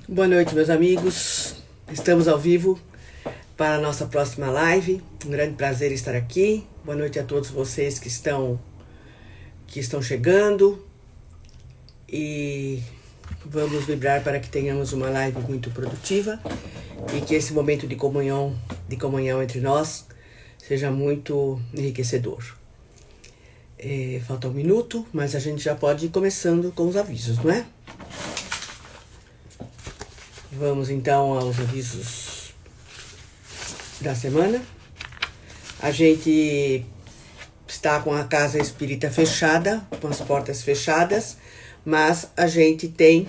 Boa noite, meus amigos. Estamos ao vivo para a nossa próxima live. Um grande prazer estar aqui. Boa noite a todos vocês que estão chegando. E vamos vibrar para que tenhamos uma live muito produtiva e que esse momento de comunhão entre nós seja muito enriquecedor. Falta um minuto, mas a gente já pode ir começando com os avisos, não é? Vamos então aos avisos da semana. A gente está com a casa espírita fechada, com as portas fechadas, mas a gente tem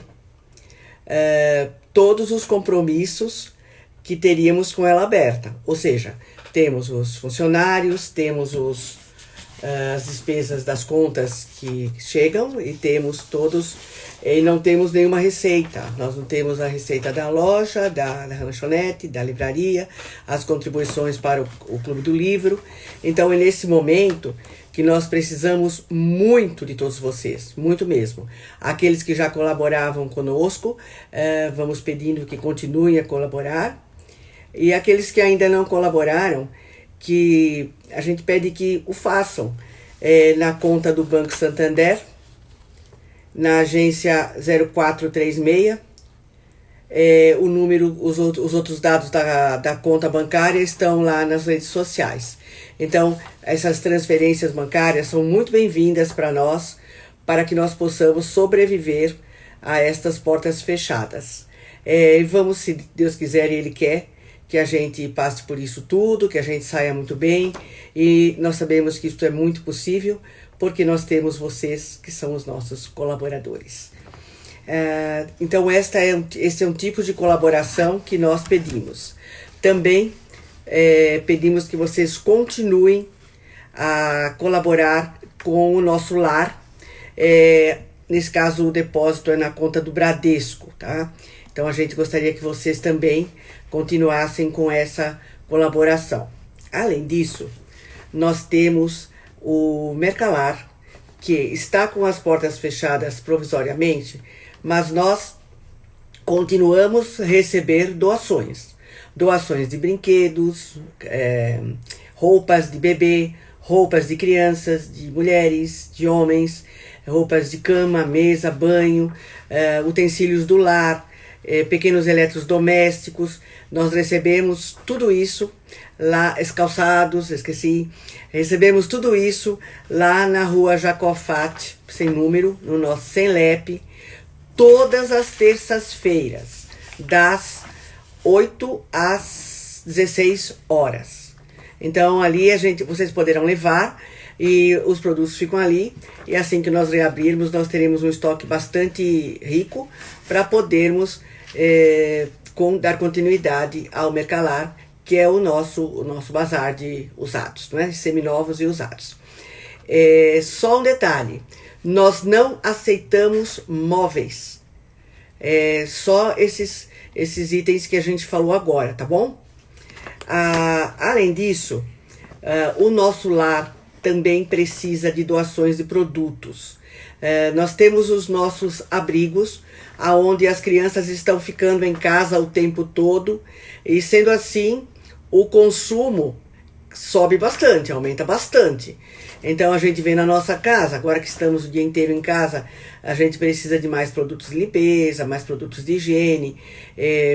todos os compromissos que teríamos com ela aberta. Ou seja, temos os funcionários, temos as despesas das contas que chegam e temos todos, e não temos nenhuma receita. Nós não temos a receita da loja, da lanchonete, da livraria, as contribuições para o Clube do Livro. Então é nesse momento que nós precisamos muito de todos vocês, muito mesmo. Aqueles que já colaboravam conosco, vamos pedindo que continuem a colaborar. E aqueles que ainda não colaboraram, que a gente pede que o façam na conta do Banco Santander, na agência 0436, o número, os outros dados da conta bancária estão lá nas redes sociais. Então, essas transferências bancárias são muito bem-vindas para nós, para que nós possamos sobreviver a estas portas fechadas. Vamos, se Deus quiser e Ele quer, que a gente passe por isso tudo, que a gente saia muito bem, e nós sabemos que isso é muito possível, porque nós temos vocês que são os nossos colaboradores. Então esse é um tipo de colaboração que nós pedimos. Também pedimos que vocês continuem a colaborar com o nosso lar. Nesse caso o depósito é na conta do Bradesco, tá? Então a gente gostaria que vocês também continuassem com essa colaboração. Além disso, nós temos o Mercalar, que está com as portas fechadas provisoriamente, mas nós continuamos a receber doações. Doações de brinquedos, roupas de bebê, roupas de crianças, de mulheres, de homens, roupas de cama, mesa, banho, utensílios do lar, pequenos eletrodomésticos. Nós recebemos tudo isso lá, calçados, recebemos tudo isso lá na rua Jacofat, sem número, no nosso CENLEP, todas as terças-feiras, das 8 às 16 horas. Então ali vocês poderão levar e os produtos ficam ali, e assim que nós reabrirmos, nós teremos um estoque bastante rico para podermos dar continuidade ao Mercalar, que é o nosso bazar de usados, não é? Seminovos e usados. Só um detalhe, nós não aceitamos móveis, só esses itens que a gente falou agora, tá bom? Além disso, o nosso lar também precisa de doações de produtos. Nós temos os nossos abrigos, onde as crianças estão ficando em casa o tempo todo, e sendo assim, o consumo sobe bastante, aumenta bastante. Então a gente vê na nossa casa, agora que estamos o dia inteiro em casa, a gente precisa de mais produtos de limpeza, mais produtos de higiene,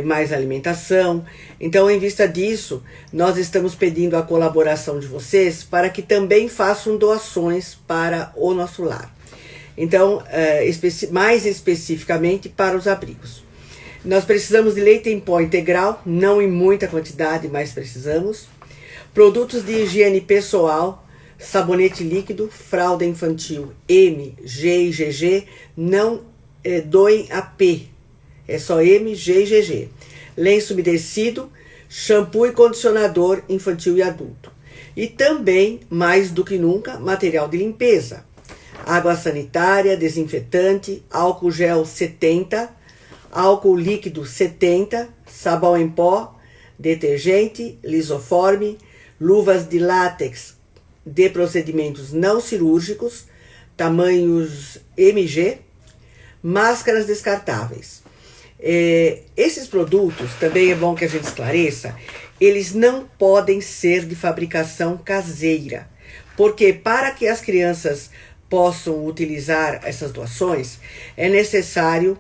mais alimentação. Então, em vista disso, nós estamos pedindo a colaboração de vocês para que também façam doações para o nosso lar. Então, mais especificamente para os abrigos. Nós precisamos de leite em pó integral, não em muita quantidade, mas precisamos. Produtos de higiene pessoal, sabonete líquido, fralda infantil M, G e GG, não doem a P, é só M, G e GG. Lenço umedecido, shampoo e condicionador infantil e adulto. E também, mais do que nunca, material de limpeza. Água sanitária, desinfetante, álcool gel 70, álcool líquido 70, sabão em pó, detergente, lisoforme, luvas de látex de procedimentos não cirúrgicos, tamanhos MG, máscaras descartáveis. Esses produtos, também é bom que a gente esclareça, eles não podem ser de fabricação caseira, porque para que as crianças possam utilizar essas doações, é necessário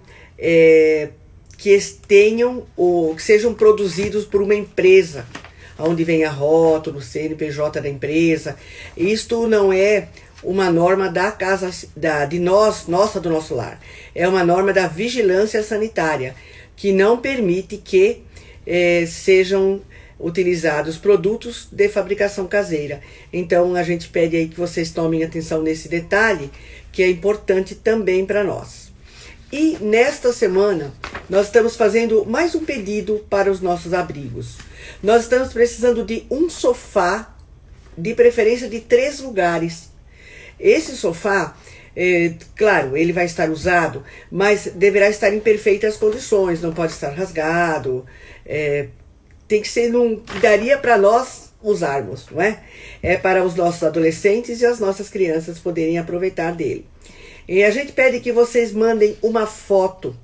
que tenham ou que sejam produzidos por uma empresa, onde venha rótulo, CNPJ da empresa. Isto não é uma norma da casa do nosso lar. É uma norma da vigilância sanitária, que não permite que sejam utilizados produtos de fabricação caseira. Então a gente pede aí que vocês tomem atenção nesse detalhe, que é importante também para nós. E nesta semana nós estamos fazendo mais um pedido para os nossos abrigos. Nós estamos precisando de um sofá, de preferência de 3 lugares. Esse sofá, claro, ele vai estar usado, mas deverá estar em perfeitas condições, não pode estar rasgado, tem que ser que daria para nós usarmos, não é? É para os nossos adolescentes e as nossas crianças poderem aproveitar dele. E a gente pede que vocês mandem uma foto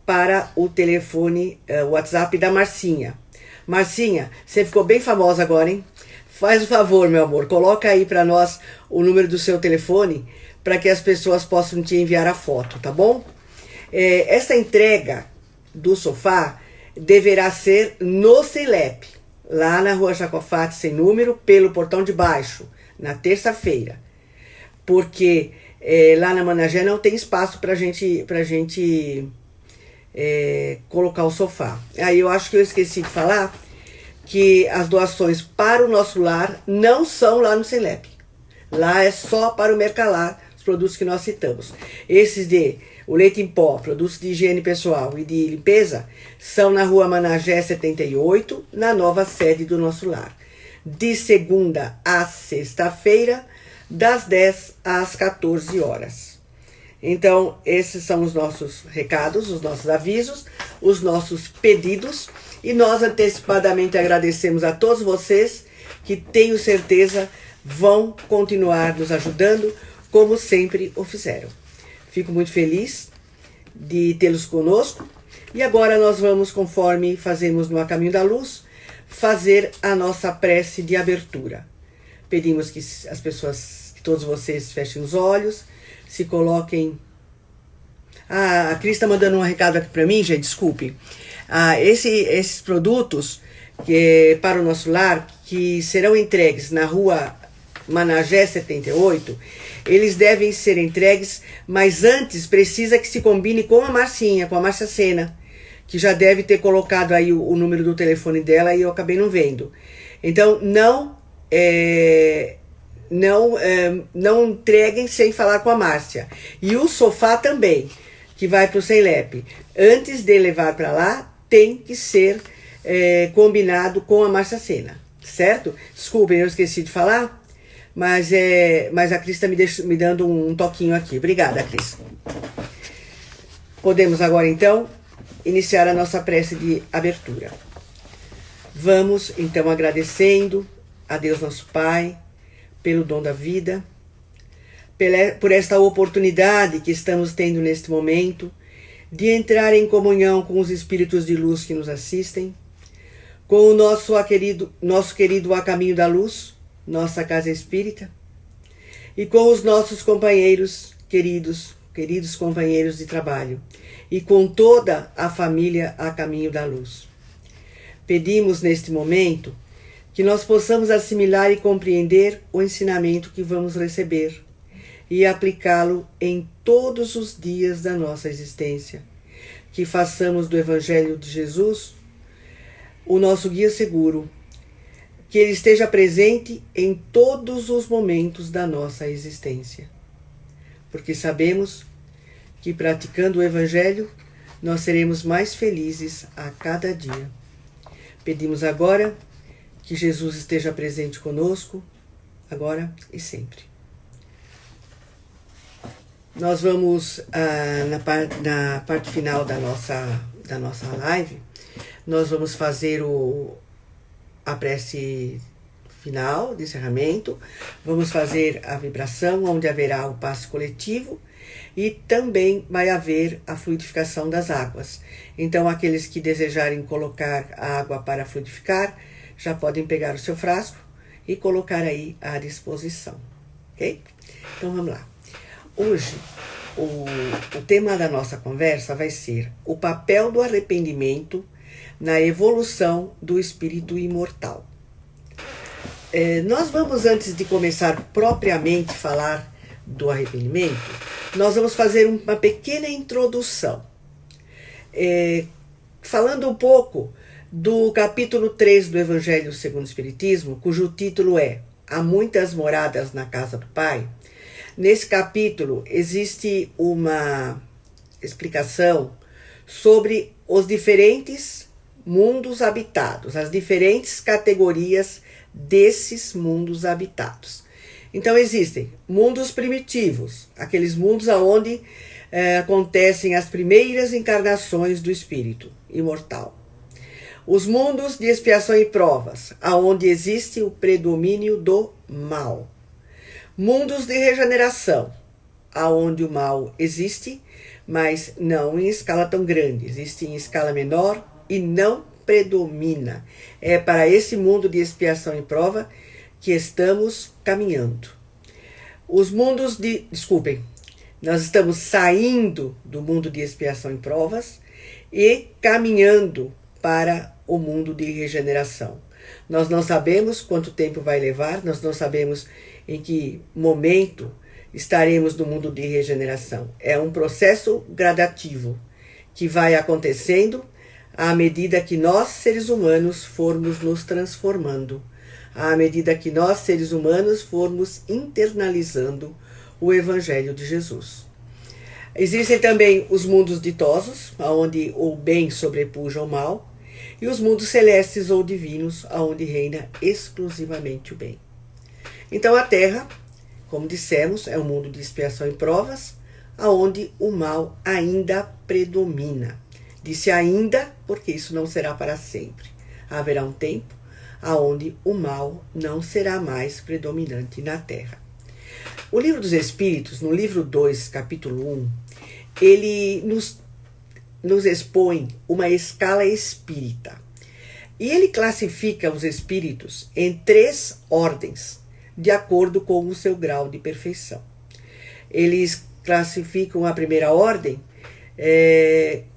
para o telefone, o WhatsApp da Marcinha. Marcinha, você ficou bem famosa agora, hein? Faz o favor, meu amor, coloca aí para nós o número do seu telefone para que as pessoas possam te enviar a foto, tá bom? Essa entrega do sofá deverá ser no CELEP, lá na Rua Jacofate, sem número, pelo portão de baixo, na terça-feira. Porque lá na Managé não tem espaço pra gente colocar o sofá. Aí eu acho que eu esqueci de falar que as doações para o nosso lar não são lá no CELEP. Lá é só para o Mercalar, os produtos que nós citamos. Esses o leite em pó, produtos de higiene pessoal e de limpeza, são na Rua Managé 78, na nova sede do nosso lar. De segunda a sexta-feira, das 10 às 14 horas. Então, esses são os nossos recados, os nossos avisos, os nossos pedidos. E nós antecipadamente agradecemos a todos vocês que tenho certeza vão continuar nos ajudando, como sempre o fizeram. Fico muito feliz de tê-los conosco. E agora nós vamos, conforme fazemos no A Caminho da Luz, fazer a nossa prece de abertura. Pedimos que as pessoas, que todos vocês fechem os olhos, se coloquem... a Cris está mandando um recado aqui para mim, gente, desculpe. Esses produtos para o nosso lar, que serão entregues na Rua Managé 78, eles devem ser entregues, mas antes precisa que se combine com a Marcinha, com a Márcia Sena, que já deve ter colocado aí o número do telefone dela e eu acabei não vendo. Então, não entreguem sem falar com a Márcia. E o sofá também, que vai para o CELEP. Antes de levar para lá, tem que ser combinado com a Márcia Sena, certo? Desculpem, eu esqueci de falar, mas a Cris está me dando um toquinho aqui. Obrigada, Cris. Podemos agora, então, iniciar a nossa prece de abertura. Vamos, então, agradecendo a Deus nosso Pai, pelo dom da vida, por esta oportunidade que estamos tendo neste momento de entrar em comunhão com os espíritos de luz que nos assistem, com o nosso querido A Caminho da Luz, nossa casa espírita, e com os nossos companheiros, queridos companheiros de trabalho, e com toda a família A Caminho da Luz. Pedimos neste momento que nós possamos assimilar e compreender o ensinamento que vamos receber e aplicá-lo em todos os dias da nossa existência. Que façamos do Evangelho de Jesus o nosso guia seguro, que ele esteja presente em todos os momentos da nossa existência. Porque sabemos que praticando o Evangelho, nós seremos mais felizes a cada dia. Pedimos agora que Jesus esteja presente conosco, agora e sempre. Nós vamos, na parte final da nossa live, nós vamos fazer a prece final de encerramento, vamos fazer a vibração, onde haverá o passe coletivo, e também vai haver a fluidificação das águas. Então, aqueles que desejarem colocar a água para fluidificar, já podem pegar o seu frasco e colocar aí à disposição, ok? Então, vamos lá. Hoje, o tema da nossa conversa vai ser o papel do arrependimento na evolução do espírito imortal. Nós vamos, antes de começar propriamente falar do arrependimento, nós vamos fazer uma pequena introdução, falando um pouco do capítulo 3 do Evangelho segundo o Espiritismo, cujo título é Há Muitas Moradas na Casa do Pai. Nesse capítulo existe uma explicação sobre os diferentes mundos habitados, as diferentes categorias desses mundos habitados. Então existem mundos primitivos, aqueles mundos onde acontecem as primeiras encarnações do espírito imortal. Os mundos de expiação e provas, aonde existe o predomínio do mal. Mundos de regeneração, aonde o mal existe, mas não em escala tão grande, existe em escala menor e não predomina. É para esse mundo de expiação e prova que estamos caminhando. Nós estamos saindo do mundo de expiação e provas e caminhando para o mundo de regeneração. Nós não sabemos quanto tempo vai levar, nós não sabemos em que momento estaremos no mundo de regeneração. É um processo gradativo que vai acontecendo à medida que nós, seres humanos, formos nos transformando, à medida que nós, seres humanos, formos internalizando o Evangelho de Jesus. Existem também os mundos ditosos, onde o bem sobrepuja o mal, e os mundos celestes ou divinos, onde reina exclusivamente o bem. Então a Terra, como dissemos, é um mundo de expiação e provas, onde o mal ainda predomina. Disse ainda, porque isso não será para sempre. Haverá um tempo onde o mal não será mais predominante na Terra. O Livro dos Espíritos, no livro 2, capítulo 1, ele nos expõe uma escala espírita. E ele classifica os espíritos em 3 ordens, de acordo com o seu grau de perfeição. Eles classificam a primeira ordem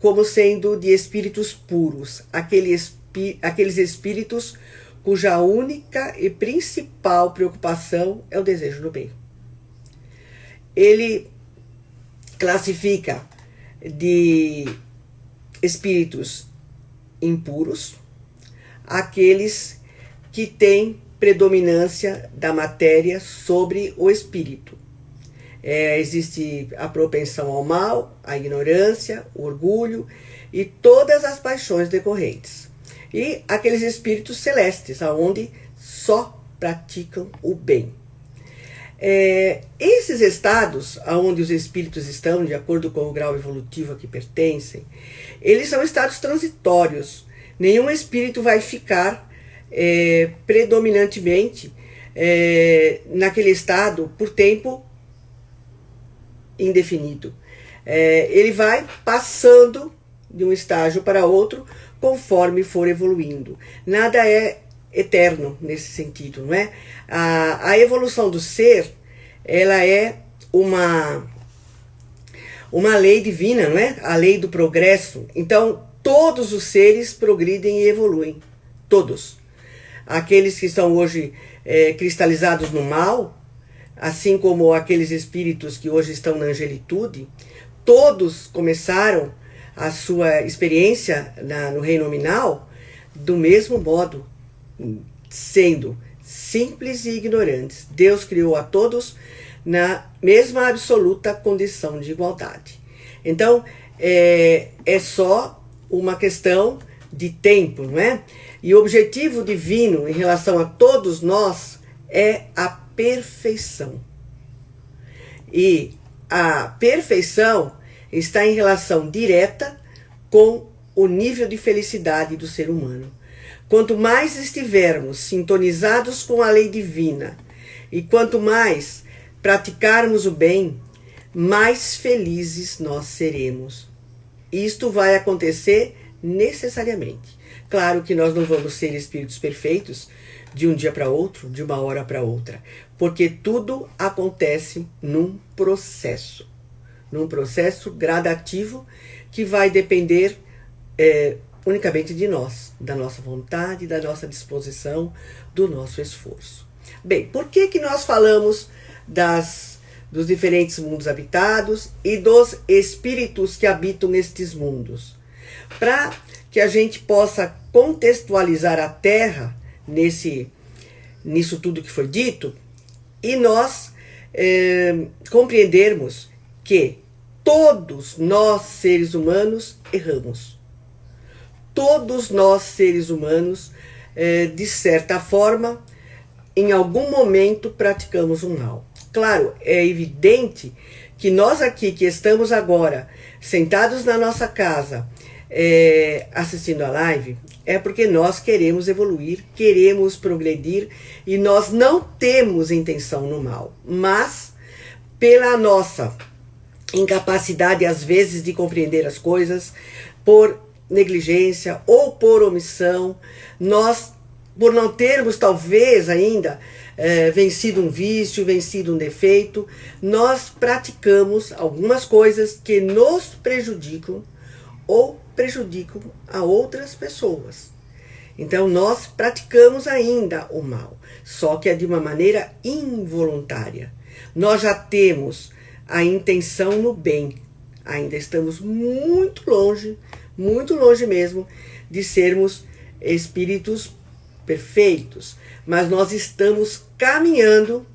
como sendo de espíritos puros, aqueles espíritos cuja única e principal preocupação é o desejo do bem. Ele classifica de espíritos impuros aqueles que têm predominância da matéria sobre o espírito. Existe a propensão ao mal, a ignorância, o orgulho e todas as paixões decorrentes. E aqueles espíritos celestes, onde só praticam o bem. Esses estados, onde os espíritos estão, de acordo com o grau evolutivo a que pertencem, eles são estados transitórios. Nenhum espírito vai ficar predominantemente naquele estado por tempo indefinido. Ele vai passando de um estágio para outro conforme for evoluindo. Nada é eterno nesse sentido, não é? A evolução do ser, ela é uma lei divina, não é? A lei do progresso. Então, todos os seres progridem e evoluem. Todos. Aqueles que estão hoje cristalizados no mal, assim como aqueles espíritos que hoje estão na angelitude, todos começaram a sua experiência no reino nominal do mesmo modo, sendo simples e ignorantes. Deus criou a todos na mesma absoluta condição de igualdade. Então, é só uma questão de tempo, não é? E o objetivo divino em relação a todos nós é a perfeição. E a perfeição está em relação direta com o nível de felicidade do ser humano. Quanto mais estivermos sintonizados com a lei divina e quanto mais praticarmos o bem, mais felizes nós seremos. Isto vai acontecer necessariamente. Claro que nós não vamos ser espíritos perfeitos de um dia para outro, de uma hora para outra, porque tudo acontece num processo gradativo que vai depender unicamente de nós, da nossa vontade, da nossa disposição, do nosso esforço. Bem, por que nós falamos dos diferentes mundos habitados e dos espíritos que habitam nestes mundos? Para que a gente possa contextualizar a Terra nisso tudo que foi dito, e nós compreendermos que todos nós, seres humanos, erramos. Todos nós, seres humanos, de certa forma, em algum momento praticamos um mal. Claro, é evidente que nós aqui, que estamos agora sentados na nossa casa, assistindo a live, é porque nós queremos evoluir, queremos progredir, e nós não temos intenção no mal, mas pela nossa incapacidade, às vezes, de compreender as coisas, por negligência ou por omissão, nós, por não termos talvez ainda vencido um vício, vencido um defeito, nós praticamos algumas coisas que nos prejudicam ou prejudicam a outras pessoas. Então nós praticamos ainda o mal, só que é de uma maneira involuntária. Nós já temos a intenção no bem, ainda estamos muito longe mesmo de sermos espíritos perfeitos, mas nós estamos caminhando,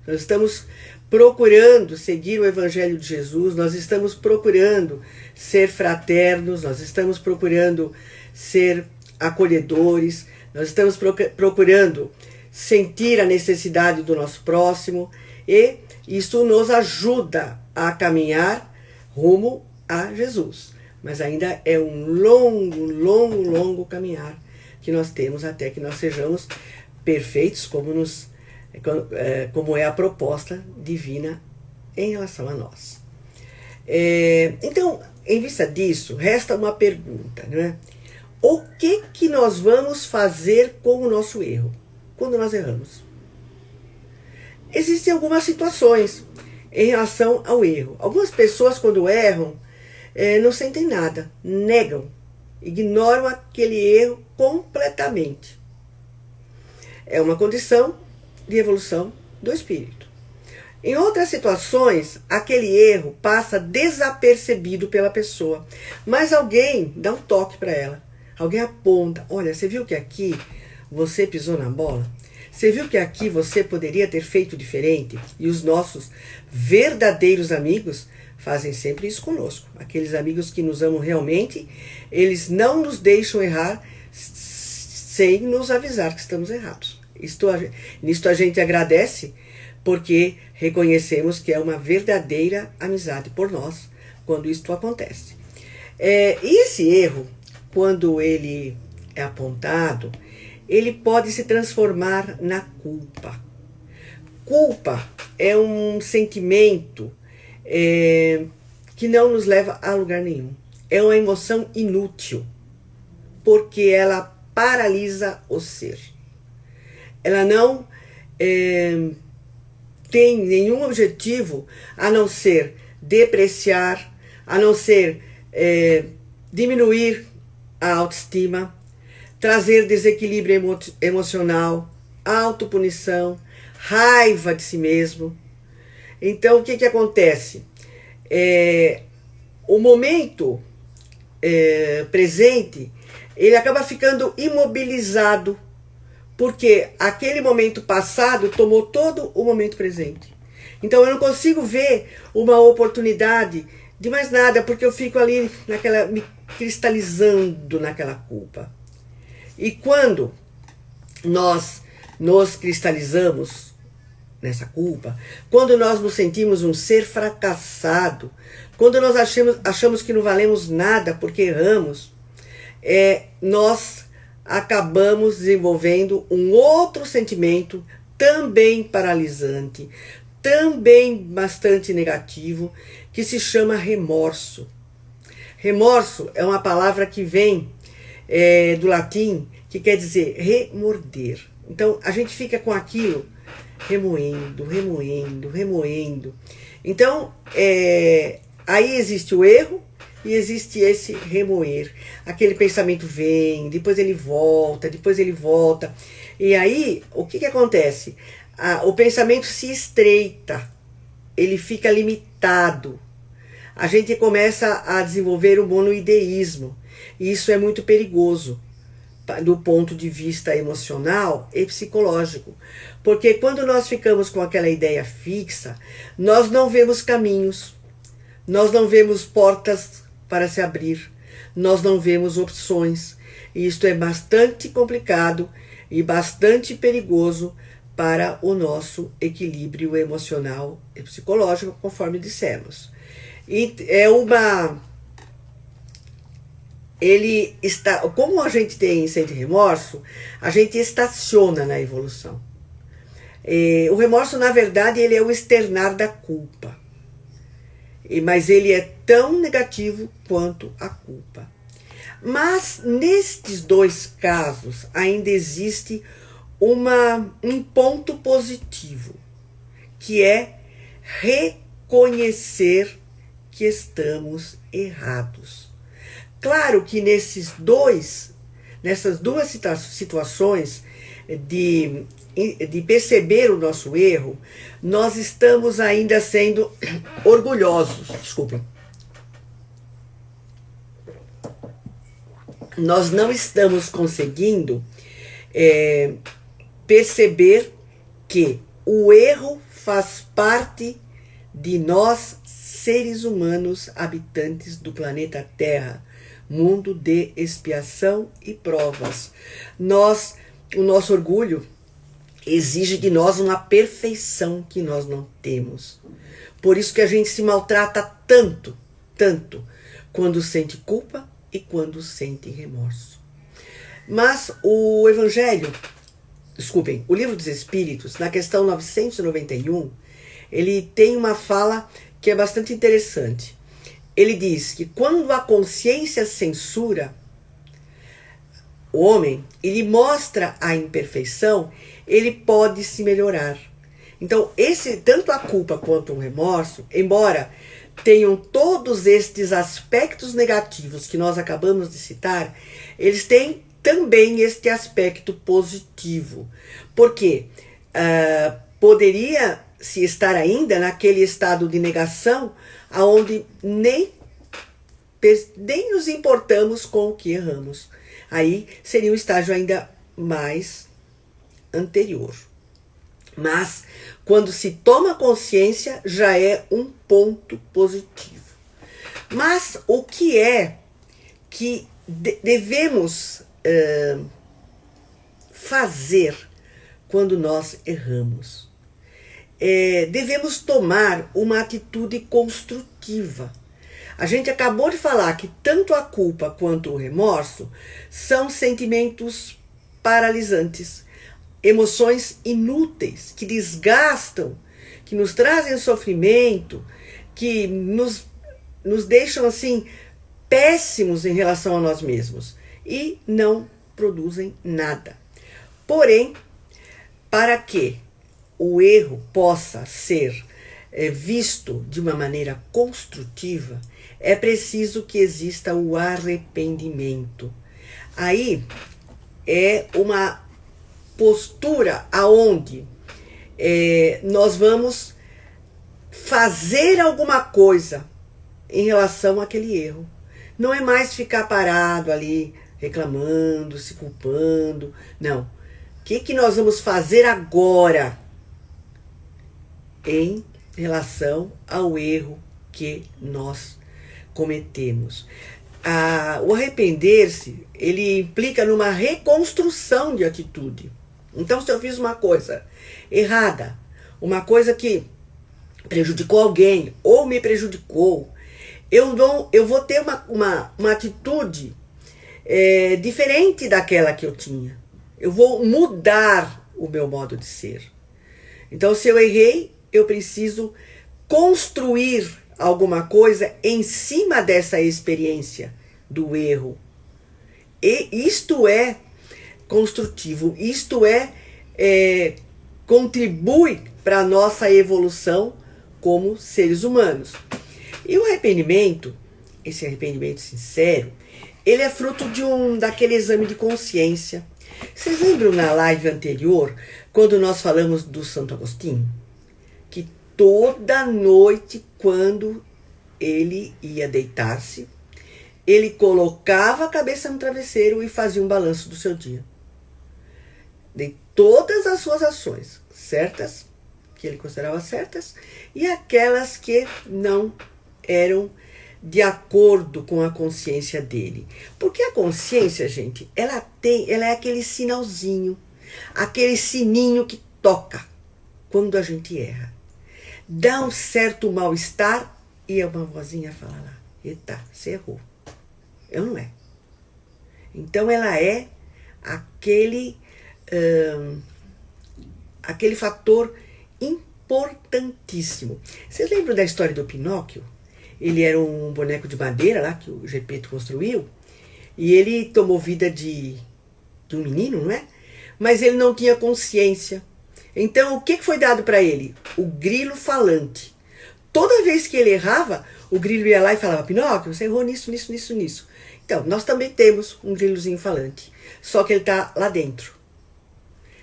nós estamos procurando seguir o Evangelho de Jesus, nós estamos procurando ser fraternos, nós estamos procurando ser acolhedores, nós estamos procurando sentir a necessidade do nosso próximo, e isso nos ajuda a caminhar rumo a Jesus. Mas ainda é um longo caminhar que nós temos até que nós sejamos perfeitos, como é a proposta divina em relação a nós. Então, em vista disso, resta uma pergunta, né? O que nós vamos fazer com o nosso erro, quando nós erramos? Existem algumas situações em relação ao erro. Algumas pessoas, quando erram, não sentem nada, negam, ignoram aquele erro completamente. É uma condição de evolução do espírito. Em outras situações, aquele erro passa desapercebido pela pessoa, mas alguém dá um toque para ela, alguém aponta: olha, você viu que aqui você pisou na bola? Você viu que aqui você poderia ter feito diferente? E os nossos verdadeiros amigos fazem sempre isso conosco. Aqueles amigos que nos amam realmente, eles não nos deixam errar sem nos avisar que estamos errados. Nisto a gente agradece, porque reconhecemos que é uma verdadeira amizade por nós quando isto acontece. E esse erro, quando ele é apontado, ele pode se transformar na culpa. Culpa é um sentimento que não nos leva a lugar nenhum. É uma emoção inútil, porque ela paralisa o ser. Ela não tem nenhum objetivo a não ser depreciar, a não ser diminuir a autoestima, trazer desequilíbrio emocional, autopunição, raiva de si mesmo. Então, o que acontece? O momento presente, ele acaba ficando imobilizado, porque aquele momento passado tomou todo o momento presente. Então, eu não consigo ver uma oportunidade de mais nada, porque eu fico ali me cristalizando naquela culpa. E quando nós nos cristalizamos nessa culpa, quando nós nos sentimos um ser fracassado, quando nós achamos que não valemos nada porque erramos, nós acabamos desenvolvendo um outro sentimento também paralisante, também bastante negativo, que se chama remorso. Remorso é uma palavra que vem do latim, que quer dizer remorder. Então, a gente fica com aquilo remoendo, remoendo, remoendo. Então, aí existe o erro e existe esse remoer. Aquele pensamento vem, depois ele volta, depois ele volta. E aí, o que acontece? O pensamento se estreita, ele fica limitado. A gente começa a desenvolver o monoideísmo. E isso é muito perigoso do ponto de vista emocional e psicológico. Porque quando nós ficamos com aquela ideia fixa, nós não vemos caminhos, nós não vemos portas para se abrir, nós não vemos opções. E isto é bastante complicado e bastante perigoso para o nosso equilíbrio emocional e psicológico, conforme dissemos. E ele está, como a gente sente remorso, a gente estaciona na evolução. O remorso, na verdade, ele é o externar da culpa. Mas ele é tão negativo quanto a culpa. Mas nestes dois casos ainda existe um ponto positivo, que é reconhecer que estamos errados. Claro que nessas duas situações de perceber o nosso erro, nós estamos ainda sendo orgulhosos. Desculpem. Nós não estamos conseguindo perceber que o erro faz parte de nós, seres humanos habitantes do planeta Terra, mundo de expiação e provas. O nosso orgulho exige de nós uma perfeição que nós não temos. Por isso que a gente se maltrata tanto, tanto, quando sente culpa e quando sente remorso. Mas o Livro dos Espíritos, na questão 991, ele tem uma fala que é bastante interessante. Ele diz que quando a consciência censura o homem, ele mostra a imperfeição, ele pode se melhorar. Então, tanto a culpa quanto o remorso, embora tenham todos estes aspectos negativos que nós acabamos de citar, eles têm também este aspecto positivo. Porque poderia se estar ainda naquele estado de negação, aonde nem nos importamos com o que erramos. Aí seria um estágio ainda mais anterior. Mas, quando se toma consciência, já é um ponto positivo. Mas o que é que devemos fazer quando nós erramos? Devemos tomar uma atitude construtiva. A gente acabou de falar que tanto a culpa quanto o remorso são sentimentos paralisantes, emoções inúteis, que desgastam, que nos trazem sofrimento, que nos deixam assim péssimos em relação a nós mesmos e não produzem nada. Porém, para que o erro possa ser visto de uma maneira construtiva, é preciso que exista o arrependimento. Aí é uma postura aonde nós vamos fazer alguma coisa em relação àquele erro. Não é mais ficar parado ali, reclamando, se culpando. Não. O que nós vamos fazer agora em relação ao erro que nós cometemos? O arrepender-se, ele implica numa reconstrução de atitude. Então, se eu fiz uma coisa errada, uma coisa que prejudicou alguém ou me prejudicou, eu vou ter uma atitude diferente daquela que eu tinha. Eu vou mudar o meu modo de ser. Então, se eu errei, eu preciso construir alguma coisa em cima dessa experiência do erro. E isto é construtivo, isto contribui para a nossa evolução como seres humanos. E o arrependimento, esse arrependimento sincero, ele é fruto daquele exame de consciência. Vocês lembram na live anterior, quando nós falamos do Santo Agostinho? Que toda noite, quando ele ia deitar-se, ele colocava a cabeça no travesseiro e fazia um balanço do seu dia. De todas as suas ações, certas, que ele considerava certas, e aquelas que não eram de acordo com a consciência dele. Porque a consciência, gente, ela é aquele sinalzinho, aquele sininho que toca quando a gente erra. Dá um certo mal-estar e uma vozinha fala lá, eita, você errou. Eu não é. Então ela é aquele fator importantíssimo. Vocês lembram da história do Pinóquio? Ele era um boneco de madeira lá que o Gepeto construiu e ele tomou vida de um menino, não é? Mas ele não tinha consciência. Então o que foi dado para ele? O grilo falante. Toda vez que ele errava, o grilo ia lá e falava, Pinóquio, você errou nisso, nisso, nisso, nisso. Então, nós também temos um grilozinho falante, só que ele está lá dentro.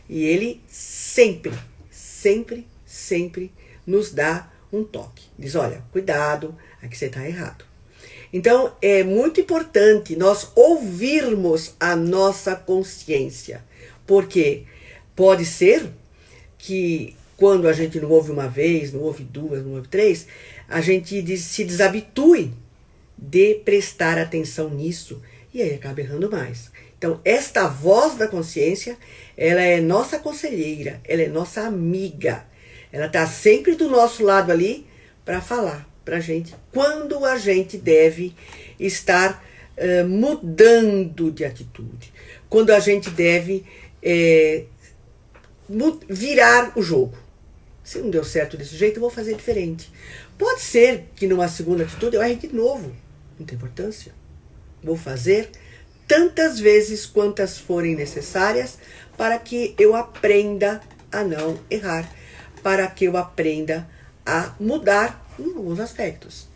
E ele sempre, sempre, sempre nos dá um toque. Diz, olha, cuidado, aqui você está errado. Então, é muito importante nós ouvirmos a nossa consciência, porque pode ser que quando a gente não ouve uma vez, não ouve duas, não ouve três, a gente se desabitue de prestar atenção nisso e aí acaba errando mais. Então, esta voz da consciência, ela é nossa conselheira, ela é nossa amiga. Ela está sempre do nosso lado ali para falar para a gente quando a gente deve estar mudando de atitude, quando a gente deve virar o jogo. Se não deu certo desse jeito, eu vou fazer diferente. Pode ser que numa segunda atitude eu erre de novo. Não tem importância. Vou fazer tantas vezes quantas forem necessárias para que eu aprenda a não errar, para que eu aprenda a mudar em alguns aspectos.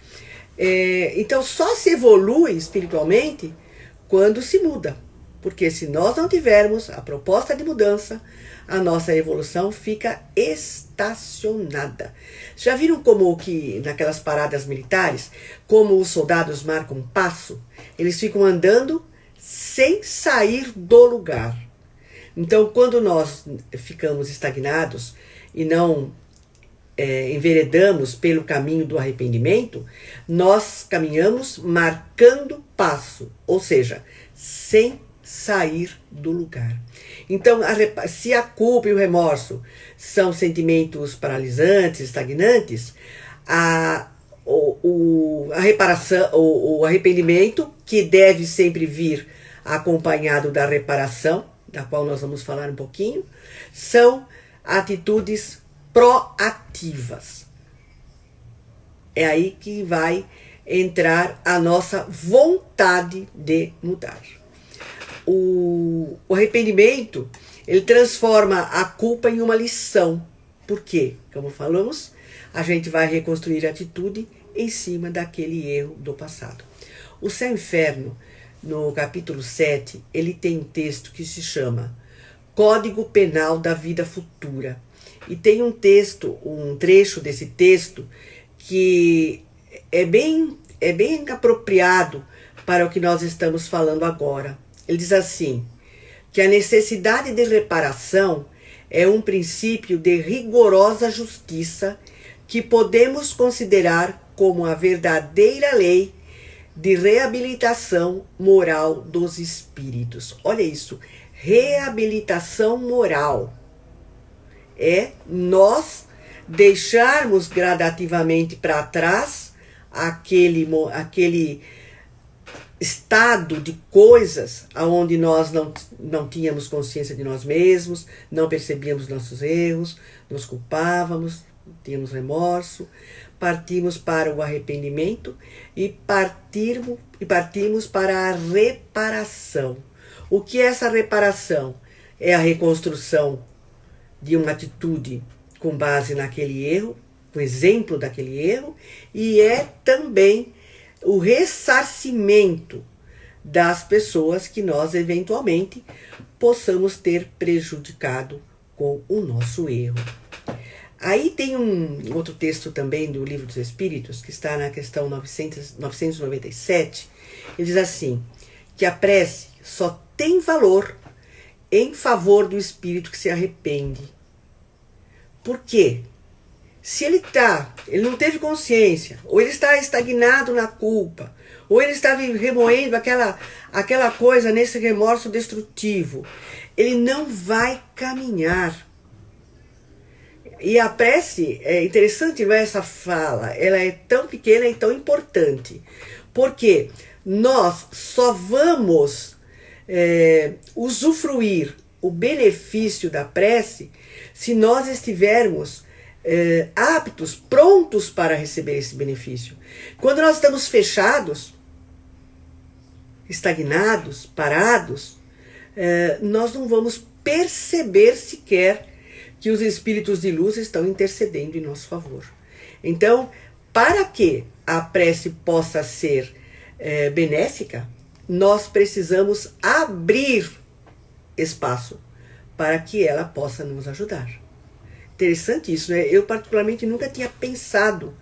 Então só se evolui espiritualmente quando se muda. Porque se nós não tivermos a proposta de mudança, a nossa evolução fica estacionada. Já viram como que naquelas paradas militares, como os soldados marcam um passo? Eles ficam andando sem sair do lugar. Então, quando nós ficamos estagnados e não enveredamos pelo caminho do arrependimento, nós caminhamos marcando passo, ou seja, sem sair do lugar. Então, se a culpa e o remorso são sentimentos paralisantes, estagnantes, a reparação, o arrependimento, que deve sempre vir acompanhado da reparação, da qual nós vamos falar um pouquinho, são atitudes proativas. É aí que vai entrar a nossa vontade de mudar. O arrependimento, ele transforma a culpa em uma lição. Por quê? Como falamos, a gente vai reconstruir a atitude em cima daquele erro do passado. O Céu e o Inferno, no capítulo 7, ele tem um texto que se chama Código Penal da Vida Futura. E tem um trecho desse texto que é bem apropriado para o que nós estamos falando agora. Ele diz assim, que a necessidade de reparação é um princípio de rigorosa justiça que podemos considerar como a verdadeira lei de reabilitação moral dos espíritos. Olha isso, reabilitação moral. É nós deixarmos gradativamente para trás aquele estado de coisas onde nós não tínhamos consciência de nós mesmos, não percebíamos nossos erros, nos culpávamos, temos remorso, partimos para o arrependimento e partimos para a reparação. O que é essa reparação? É a reconstrução de uma atitude com base naquele erro, o exemplo daquele erro, e é também o ressarcimento das pessoas que nós eventualmente possamos ter prejudicado com o nosso erro. Aí tem um outro texto também do Livro dos Espíritos, que está na questão 997, ele diz assim, que a prece só tem valor em favor do espírito que se arrepende. Por quê? Se ele não teve consciência, ou ele está estagnado na culpa, ou ele está remoendo aquela coisa nesse remorso destrutivo, ele não vai caminhar. E a prece, é interessante ver essa fala, ela é tão pequena e tão importante, porque nós só vamos usufruir o benefício da prece se nós estivermos aptos, prontos para receber esse benefício. Quando nós estamos fechados, estagnados, parados, nós não vamos perceber sequer que os espíritos de luz estão intercedendo em nosso favor. Então, para que a prece possa ser benéfica, nós precisamos abrir espaço para que ela possa nos ajudar. Interessante isso, né? Eu particularmente nunca tinha pensado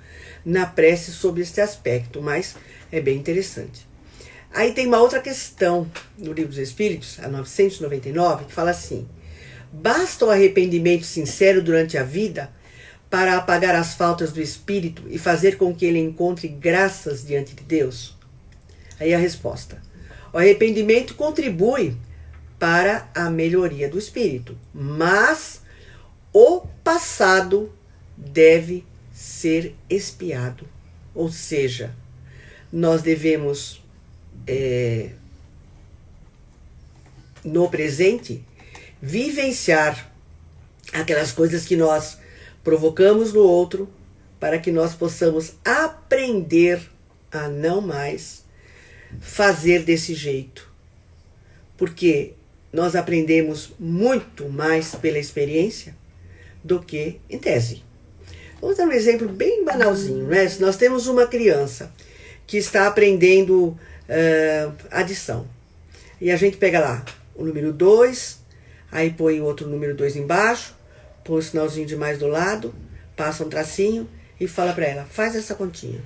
na prece sobre este aspecto, mas é bem interessante. Aí tem uma outra questão no Livro dos Espíritos, a 999, que fala assim: basta o arrependimento sincero durante a vida para apagar as faltas do espírito e fazer com que ele encontre graças diante de Deus? Aí a resposta: o arrependimento contribui para a melhoria do espírito, mas o passado deve ser expiado. Ou seja, nós devemos, no presente, vivenciar aquelas coisas que nós provocamos no outro, para que nós possamos aprender a não mais fazer desse jeito. Porque nós aprendemos muito mais pela experiência do que em tese. Vamos dar um exemplo bem banalzinho, né? Se nós temos uma criança que está aprendendo adição, e a gente pega lá o número 2, aí põe o outro número 2 embaixo, põe o sinalzinho de mais do lado, passa um tracinho e fala para ela: faz essa continha.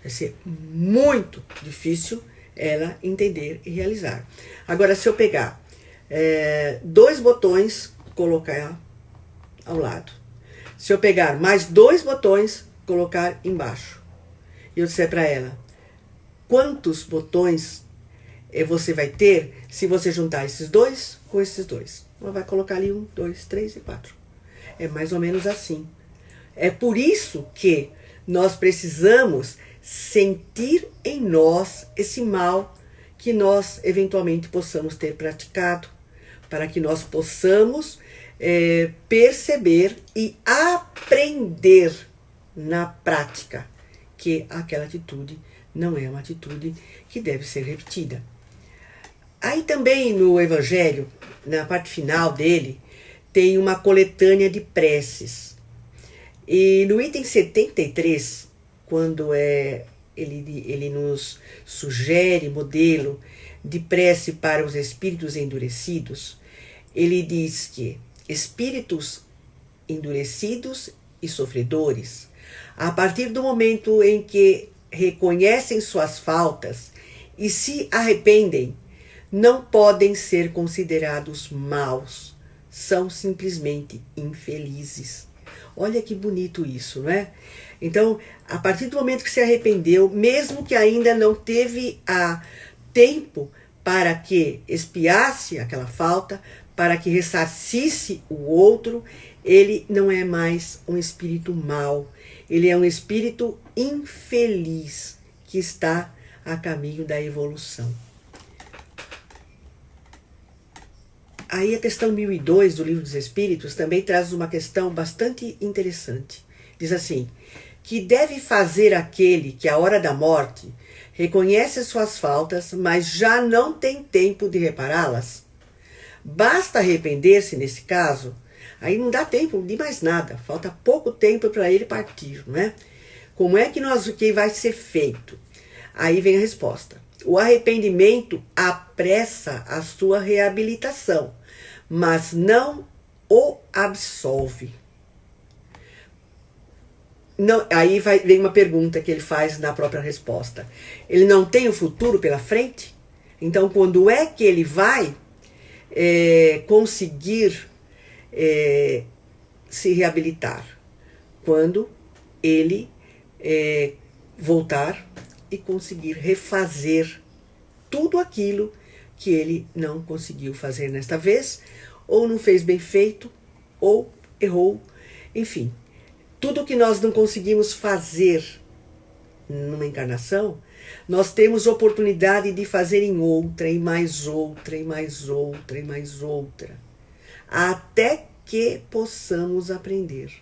Vai ser muito difícil ela entender e realizar. Agora, se eu pegar 2 botões, colocar ao lado. Se eu pegar mais 2 botões, colocar embaixo. E eu disser para ela: quantos botões você vai ter se você juntar esses 2 com esses 2? Ela vai colocar ali 1, 2, 3 e 4. É mais ou menos assim. É por isso que nós precisamos sentir em nós esse mal que nós eventualmente possamos ter praticado, para que nós possamos perceber e aprender na prática que aquela atitude não é uma atitude que deve ser repetida. Aí também no Evangelho, na parte final dele, tem uma coletânea de preces. E no item 73, quando ele nos sugere modelo de prece para os espíritos endurecidos, ele diz que espíritos endurecidos e sofredores, a partir do momento em que reconhecem suas faltas e se arrependem, não podem ser considerados maus, são simplesmente infelizes. Olha que bonito isso, não é? Então, a partir do momento que se arrependeu, mesmo que ainda não teve tempo para que expiasse aquela falta, para que ressarcisse o outro, ele não é mais um espírito mau, ele é um espírito infeliz que está a caminho da evolução. Aí a questão 1002 do Livro dos Espíritos também traz uma questão bastante interessante. Diz assim, que deve fazer aquele que à hora da morte reconhece suas faltas, mas já não tem tempo de repará-las? Basta arrepender-se nesse caso, aí não dá tempo de mais nada, falta pouco tempo para ele partir, não é? Como é que vai ser feito? Aí vem a resposta. O arrependimento apressa a sua reabilitação, mas não o absolve. Não, aí vem uma pergunta que ele faz na própria resposta. Ele não tem o futuro pela frente? Então, quando é que ele vai conseguir se reabilitar? Quando ele voltar e conseguir refazer tudo aquilo que ele não conseguiu fazer nesta vez, ou não fez bem feito, ou errou, enfim. Tudo que nós não conseguimos fazer numa encarnação, nós temos oportunidade de fazer em outra, e mais outra, e mais outra, e mais outra, até que possamos aprender.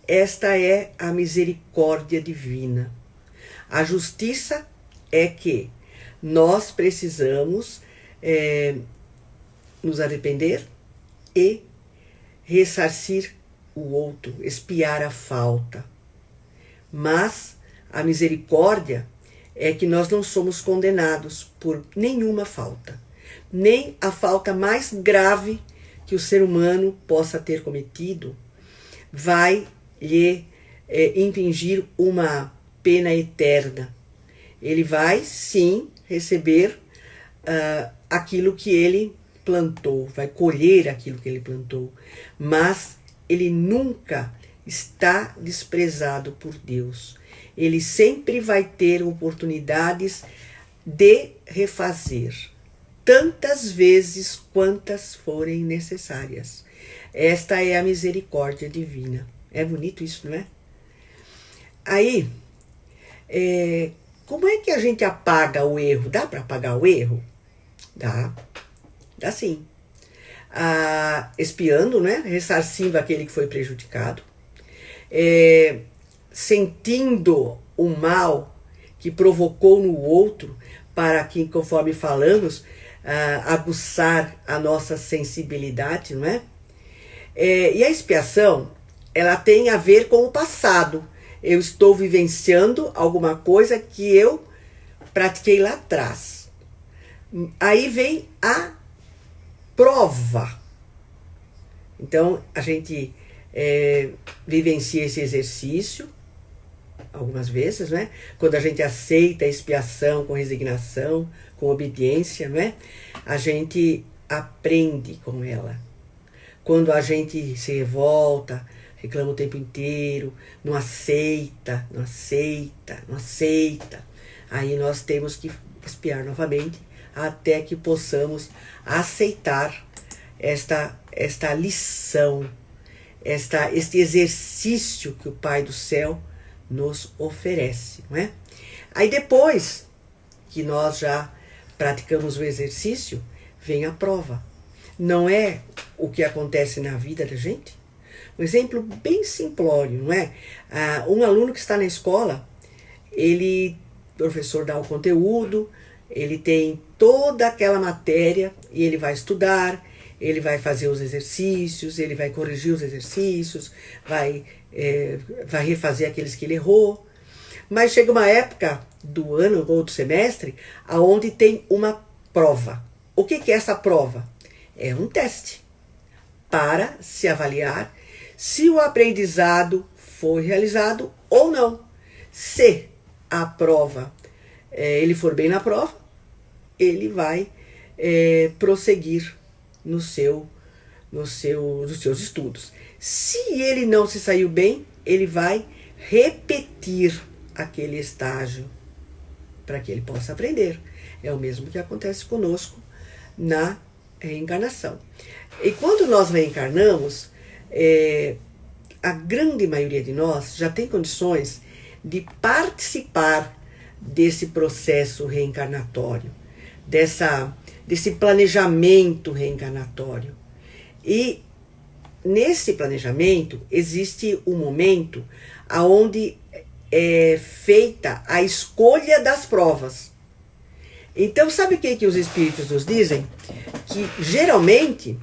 Esta é a misericórdia divina. A justiça é que nós precisamos nos arrepender e ressarcir o outro, expiar a falta. Mas a misericórdia é que nós não somos condenados por nenhuma falta, nem a falta mais grave que o ser humano possa ter cometido vai lhe impingir uma pena eterna. Ele vai, sim, receber aquilo que ele plantou, vai colher aquilo que ele plantou, mas ele nunca está desprezado por Deus. Ele sempre vai ter oportunidades de refazer, tantas vezes quantas forem necessárias. Esta é a misericórdia divina. É bonito isso, não é? Aí, como é que a gente apaga o erro? Dá para apagar o erro? Dá sim. Expiando, né? Ressarcindo aquele que foi prejudicado, sentindo o mal que provocou no outro, para que, conforme falamos, aguçar a nossa sensibilidade, não é? E a expiação, ela tem a ver com o passado. Eu estou vivenciando alguma coisa que eu pratiquei lá atrás. Aí vem a prova. Então, a gente vivencia esse exercício algumas vezes, né? Quando a gente aceita a expiação com resignação, com obediência, né? A gente aprende com ela. Quando a gente se revolta, reclama o tempo inteiro, não aceita, aí nós temos que expiar novamente até que possamos aceitar esta lição, este exercício que o Pai do Céu nos oferece, não é? Aí depois que nós já praticamos o exercício, vem a prova. Não é o que acontece na vida da gente? Um exemplo bem simplório, não é? Um aluno que está na escola, o professor dá o conteúdo, ele tem toda aquela matéria e ele vai estudar, ele vai fazer os exercícios, ele vai corrigir os exercícios, vai refazer aqueles que ele errou. Mas chega uma época do ano ou do semestre onde tem uma prova. O que é essa prova? É um teste para se avaliar se o aprendizado foi realizado ou não. Se a prova, ele for bem na prova, ele vai prosseguir nos seus estudos. Se ele não se saiu bem, ele vai repetir aquele estágio para que ele possa aprender. É o mesmo que acontece conosco na reencarnação. E quando nós reencarnamos, a grande maioria de nós já tem condições de participar desse processo reencarnatório, desse planejamento reencarnatório. E nesse planejamento existe um momento onde é feita a escolha das provas. Então, sabe o que os espíritos nos dizem? Que geralmente,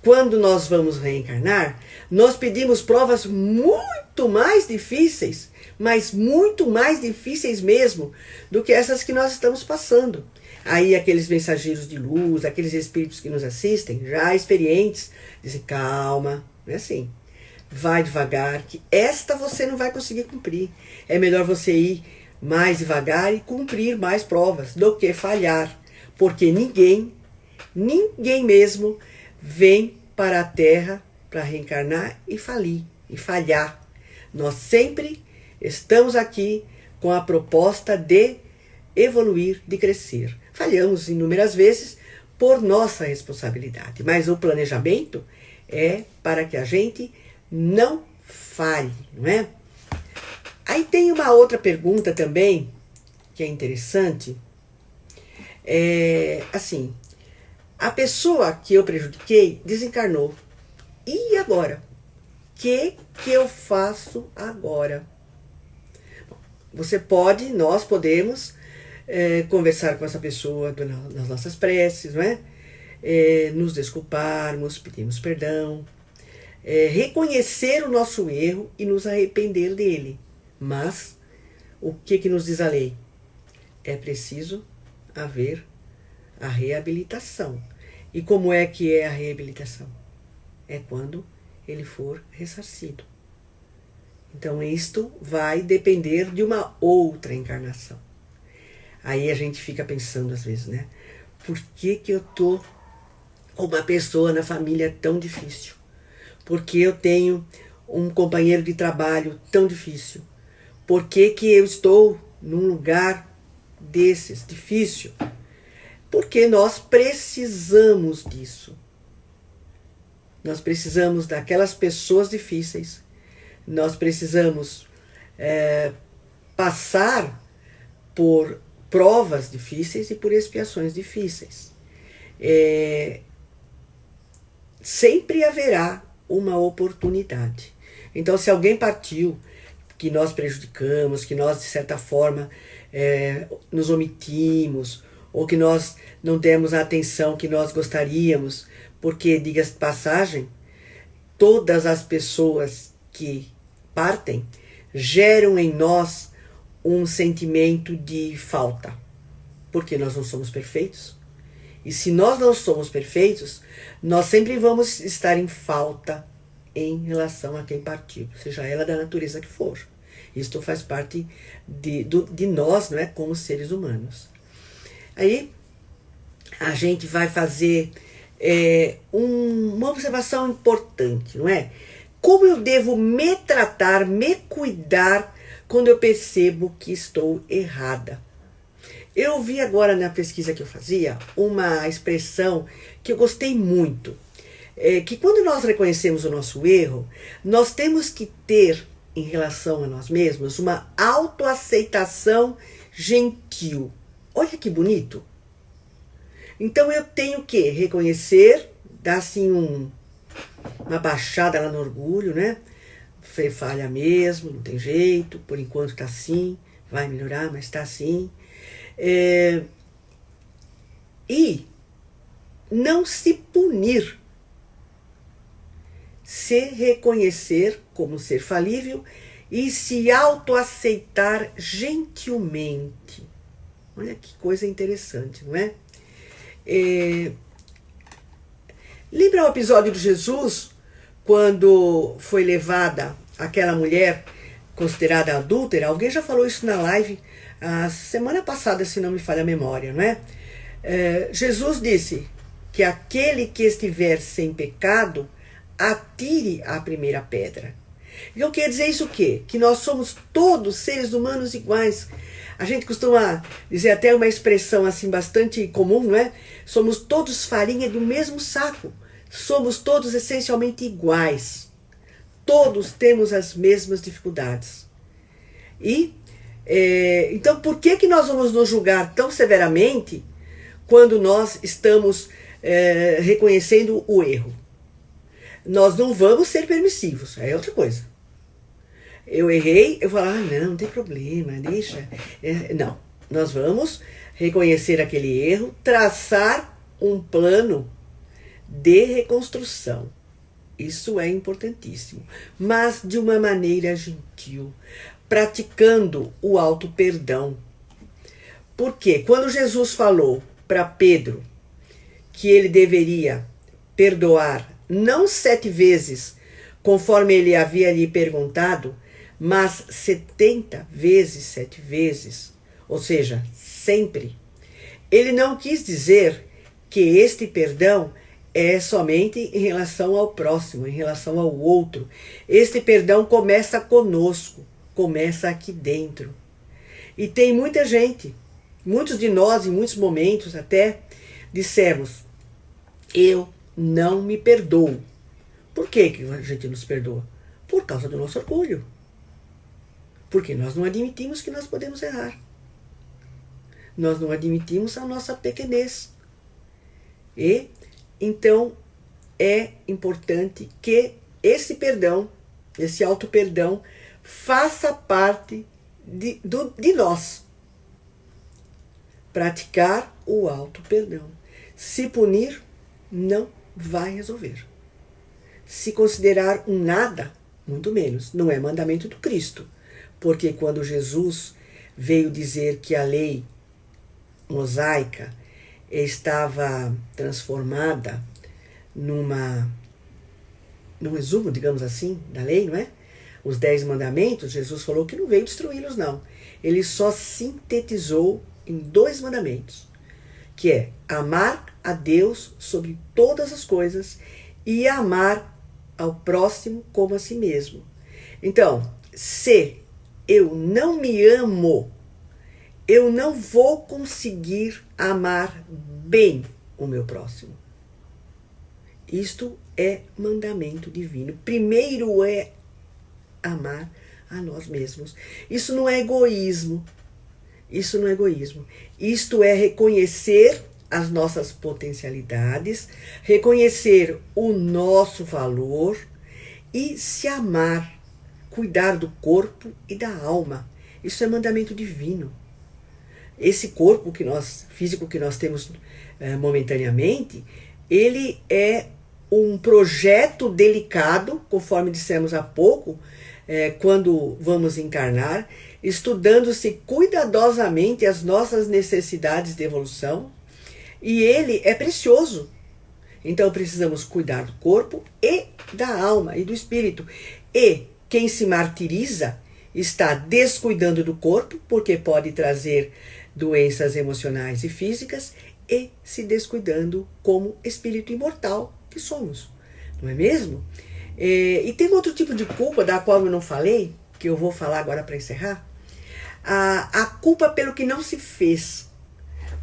quando nós vamos reencarnar, nós pedimos provas muito mais difíceis, mas muito mais difíceis mesmo, do que essas que nós estamos passando. Aí aqueles mensageiros de luz, aqueles espíritos que nos assistem, já experientes, dizem, calma, não é assim. Vai devagar, que esta você não vai conseguir cumprir. É melhor você ir mais devagar e cumprir mais provas do que falhar. Porque ninguém mesmo vem para a Terra para reencarnar e falir, e falhar. Nós sempre estamos aqui com a proposta de evoluir, de crescer. Falhamos inúmeras vezes por nossa responsabilidade, mas o planejamento é para que a gente não falhe, não é? Aí tem uma outra pergunta também, que é interessante. Assim, a pessoa que eu prejudiquei desencarnou. E agora? O que eu faço agora? Você pode, nós podemos conversar com essa pessoa nas nossas preces, não é? Nos desculparmos, pedirmos perdão, reconhecer o nosso erro e nos arrepender dele. Mas, o que nos diz a lei? É preciso haver a reabilitação. E como é que é a reabilitação? É quando ele for ressarcido. Então, isto vai depender de uma outra encarnação. Aí a gente fica pensando às vezes, né? Por que eu tô com uma pessoa na família tão difícil? Por que eu tenho um companheiro de trabalho tão difícil? Por que eu estou num lugar desses, difícil? Porque nós precisamos disso. Nós precisamos daquelas pessoas difíceis. Nós precisamos passar por provas difíceis e por expiações difíceis. Sempre haverá uma oportunidade. Então, se alguém partiu, que nós prejudicamos, que nós, de certa forma, nos omitimos, ou que nós não demos a atenção que nós gostaríamos, porque, diga-se de passagem, todas as pessoas que partem geram em nós um sentimento de falta, porque nós não somos perfeitos. E se nós não somos perfeitos, nós sempre vamos estar em falta em relação a quem partiu, seja ela da natureza que for. Isto faz parte de nós, não é, como seres humanos. Aí a gente vai fazer uma observação importante, não é? Como eu devo me tratar, me cuidar quando eu percebo que estou errada? Eu vi agora na pesquisa que eu fazia uma expressão que eu gostei muito. Que quando nós reconhecemos o nosso erro, nós temos que ter, em relação a nós mesmos, uma autoaceitação gentil. Olha que bonito. Então eu tenho que reconhecer, dar assim uma baixada lá no orgulho, né? Foi falha mesmo, não tem jeito, por enquanto tá assim, vai melhorar, mas tá assim. E não se punir, se reconhecer como ser falível e se autoaceitar gentilmente. Olha que coisa interessante, não é? Lembra o episódio de Jesus, quando foi levada aquela mulher considerada adúltera? Alguém já falou isso na live a semana passada, se não me falha a memória, não é? Jesus disse que aquele que estiver sem pecado, atire a primeira pedra. Então quer dizer isso o quê? Que nós somos todos seres humanos iguais. A gente costuma dizer até uma expressão assim bastante comum, não é? Somos todos farinha do mesmo saco. Somos todos essencialmente iguais. Todos temos as mesmas dificuldades. E então por que nós vamos nos julgar tão severamente quando nós estamos reconhecendo o erro. Nós não vamos ser permissivos, é outra coisa. Eu errei, eu falo, não tem problema, deixa. Não, nós vamos reconhecer aquele erro, traçar um plano de reconstrução. Isso é importantíssimo, mas de uma maneira gentil, praticando o auto-perdão. Porque quando Jesus falou para Pedro que ele deveria perdoar não 7 vezes, conforme ele havia lhe perguntado, mas 70 vezes 7 vezes, ou seja, sempre, ele não quis dizer que este perdão é somente em relação ao próximo, em relação ao outro. Este perdão começa conosco, começa aqui dentro. E tem muita gente, muitos de nós, em muitos momentos até, dissemos, eu não me perdoo. Por que a gente nos perdoa? Por causa do nosso orgulho. Porque nós não admitimos que nós podemos errar. Nós não admitimos a nossa pequenez. E então é importante que esse perdão, esse auto-perdão, faça parte de nós. Praticar o auto-perdão. Se punir, não vai resolver. Se considerar um nada, muito menos. Não é mandamento do Cristo. Porque quando Jesus veio dizer que a lei mosaica estava transformada num resumo, digamos assim, da lei, não é? Os 10 mandamentos, Jesus falou que não veio destruí-los, não. Ele só sintetizou em 2 mandamentos, que é amar a Deus sobre todas as coisas e amar ao próximo como a si mesmo. Então, se eu não me amo, eu não vou conseguir amar bem o meu próximo. Isto é mandamento divino. Primeiro é amar a nós mesmos. Isso não é egoísmo. Isso não é egoísmo. Isto é reconhecer as nossas potencialidades, reconhecer o nosso valor e se amar, cuidar do corpo e da alma. Isso é mandamento divino. Esse corpo físico que nós temos momentaneamente, ele é um projeto delicado, conforme dissemos há pouco, quando vamos encarnar, estudando-se cuidadosamente as nossas necessidades de evolução, e ele é precioso. Então precisamos cuidar do corpo e da alma e do espírito. E quem se martiriza está descuidando do corpo, porque pode trazer doenças emocionais e físicas, e se descuidando como espírito imortal que somos, não é mesmo? E tem outro tipo de culpa da qual eu não falei, que eu vou falar agora para encerrar, a culpa pelo que não se fez.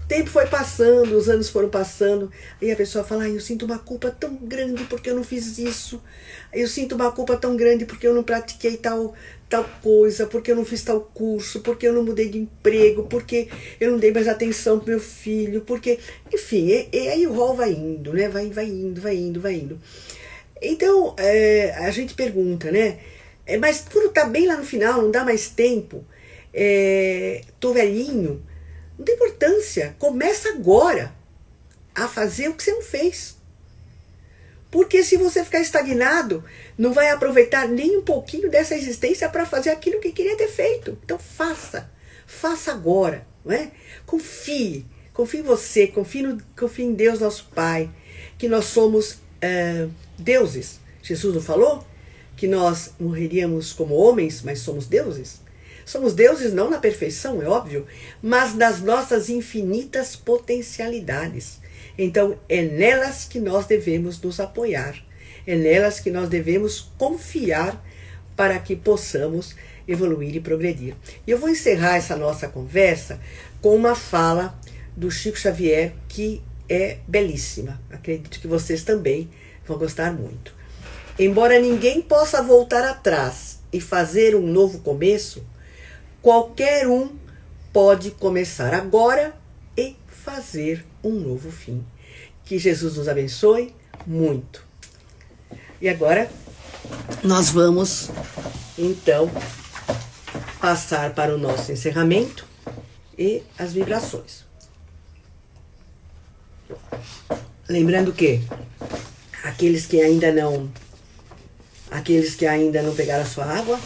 O tempo foi passando, os anos foram passando, e a pessoa fala, eu sinto uma culpa tão grande porque eu não fiz isso, eu sinto uma culpa tão grande porque eu não pratiquei tal coisa, porque eu não fiz tal curso, porque eu não mudei de emprego, porque eu não dei mais atenção pro meu filho, porque, enfim, e aí o rol vai indo, né? Vai indo. Então, a gente pergunta, né? Mas quando tá bem lá no final, não dá mais tempo, tô velhinho, não tem importância, começa agora a fazer o que você não fez. Porque se você ficar estagnado, não vai aproveitar nem um pouquinho dessa existência para fazer aquilo que queria ter feito. Então faça agora, não é? Confie em você, confie em Deus, nosso Pai, que nós somos deuses. Jesus não falou que nós morreríamos como homens, mas somos deuses? Somos deuses não na perfeição, é óbvio, mas nas nossas infinitas potencialidades. Então, é nelas que nós devemos nos apoiar, é nelas que nós devemos confiar para que possamos evoluir e progredir. E eu vou encerrar essa nossa conversa com uma fala do Chico Xavier que é belíssima. Acredito que vocês também vão gostar muito. Embora ninguém possa voltar atrás e fazer um novo começo, qualquer um pode começar agora e fazer um novo fim. Que Jesus nos abençoe muito. E agora nós vamos então passar para o nosso encerramento e as vibrações. Lembrando que aqueles que ainda não pegaram a sua água,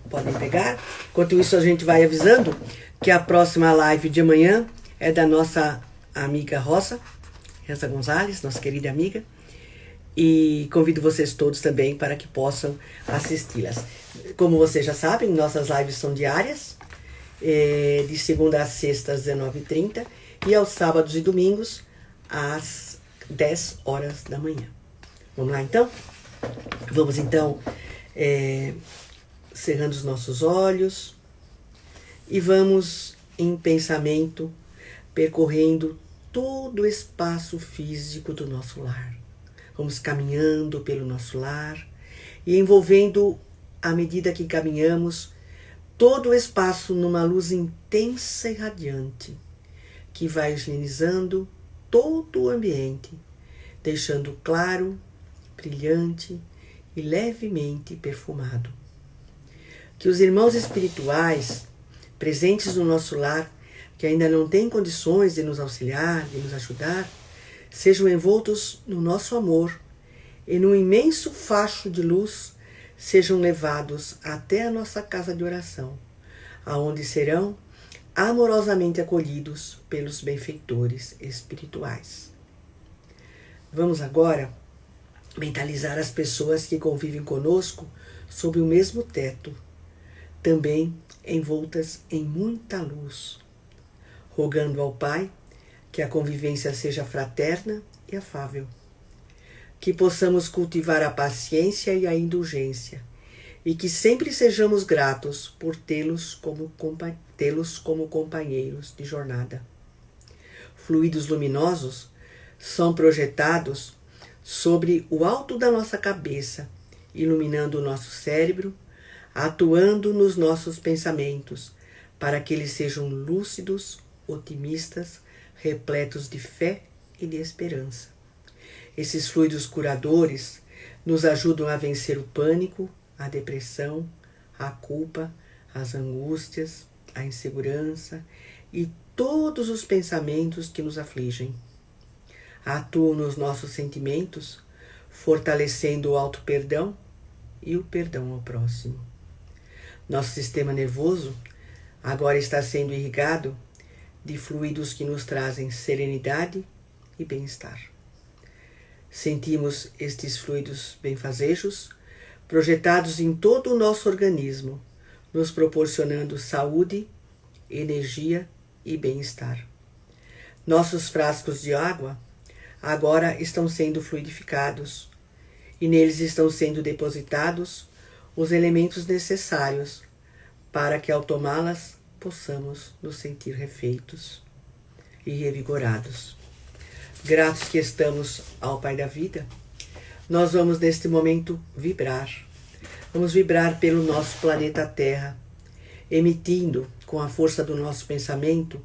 podem pegar. Enquanto isso, a gente vai avisando que a próxima live de amanhã é da nossa amiga Rosa Gonzalez, nossa querida amiga. E convido vocês todos também para que possam assisti-las. Como vocês já sabem, nossas lives são diárias, de segunda a sexta às 19h30 e aos sábados e domingos às 10 horas da manhã. Vamos lá então? Vamos então cerrando os nossos olhos e vamos em pensamento percorrendo todo o espaço físico do nosso lar. Vamos caminhando pelo nosso lar e envolvendo, à medida que caminhamos, todo o espaço numa luz intensa e radiante, que vai higienizando todo o ambiente, deixando claro, brilhante e levemente perfumado. Que os irmãos espirituais presentes no nosso lar, que ainda não têm condições de nos auxiliar, de nos ajudar, sejam envoltos no nosso amor e num imenso facho de luz sejam levados até a nossa casa de oração, aonde serão amorosamente acolhidos pelos benfeitores espirituais. Vamos agora mentalizar as pessoas que convivem conosco sob o mesmo teto, também envoltas em muita luz, rogando ao Pai que a convivência seja fraterna e afável, que possamos cultivar a paciência e a indulgência, e que sempre sejamos gratos por tê-los como companheiros de jornada. Fluidos luminosos são projetados sobre o alto da nossa cabeça, iluminando o nosso cérebro, atuando nos nossos pensamentos, para que eles sejam lúcidos, otimistas, repletos de fé e de esperança. Esses fluidos curadores nos ajudam a vencer o pânico, a depressão, a culpa, as angústias, a insegurança e todos os pensamentos que nos afligem. Atuam nos nossos sentimentos, fortalecendo o auto-perdão e o perdão ao próximo. Nosso sistema nervoso agora está sendo irrigado de fluidos que nos trazem serenidade e bem-estar. Sentimos estes fluidos benfazejos projetados em todo o nosso organismo, nos proporcionando saúde, energia e bem-estar. Nossos frascos de água agora estão sendo fluidificados e neles estão sendo depositados os elementos necessários para que, ao tomá-las, possamos nos sentir refeitos e revigorados. Gratos que estamos ao Pai da Vida, nós vamos neste momento vibrar. Vamos vibrar pelo nosso planeta Terra, emitindo com a força do nosso pensamento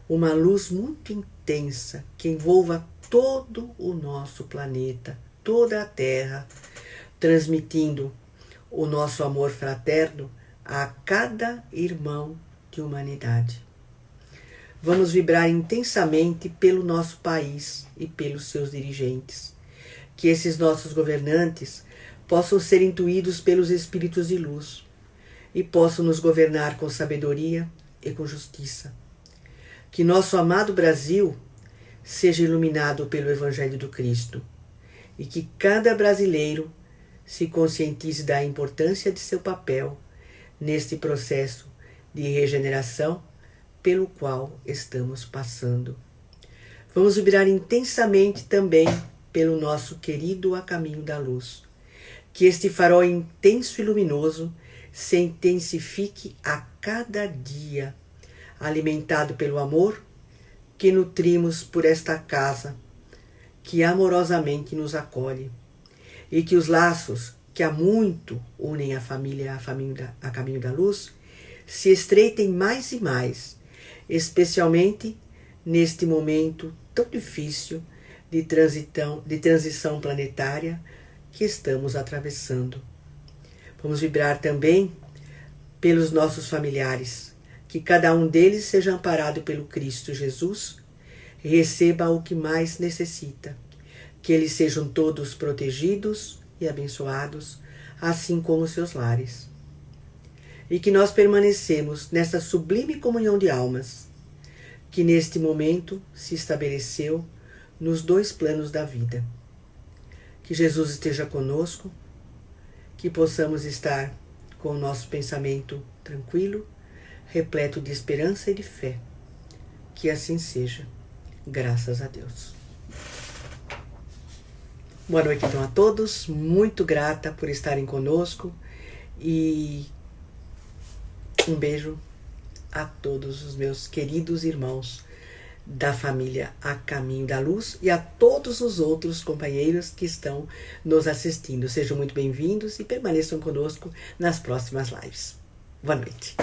uma luz muito intensa que envolva todo o nosso planeta, toda a Terra, transmitindo o nosso amor fraterno a cada irmão de humanidade. Vamos vibrar intensamente pelo nosso país e pelos seus dirigentes. Que esses nossos governantes possam ser intuídos pelos espíritos de luz e possam nos governar com sabedoria e com justiça. Que nosso amado Brasil seja iluminado pelo Evangelho do Cristo e que cada brasileiro se conscientize da importância de seu papel neste processo de regeneração pelo qual estamos passando. Vamos vibrar intensamente também pelo nosso querido A Caminho da Luz. Que este farol intenso e luminoso se intensifique a cada dia, alimentado pelo amor que nutrimos por esta casa, que amorosamente nos acolhe, e que os laços que há muito unem a família a Caminho da Luz se estreitem mais e mais, especialmente neste momento tão difícil de transição planetária que estamos atravessando. Vamos vibrar também pelos nossos familiares, que cada um deles seja amparado pelo Cristo Jesus e receba o que mais necessita, que eles sejam todos protegidos e abençoados, assim como seus lares. E que nós permanecemos nessa sublime comunhão de almas, que neste momento se estabeleceu nos dois planos da vida. Que Jesus esteja conosco, que possamos estar com o nosso pensamento tranquilo, repleto de esperança e de fé. Que assim seja, graças a Deus. Boa noite então a todos, muito grata por estarem conosco e um beijo a todos os meus queridos irmãos da família A Caminho da Luz e a todos os outros companheiros que estão nos assistindo. Sejam muito bem-vindos e permaneçam conosco nas próximas lives. Boa noite.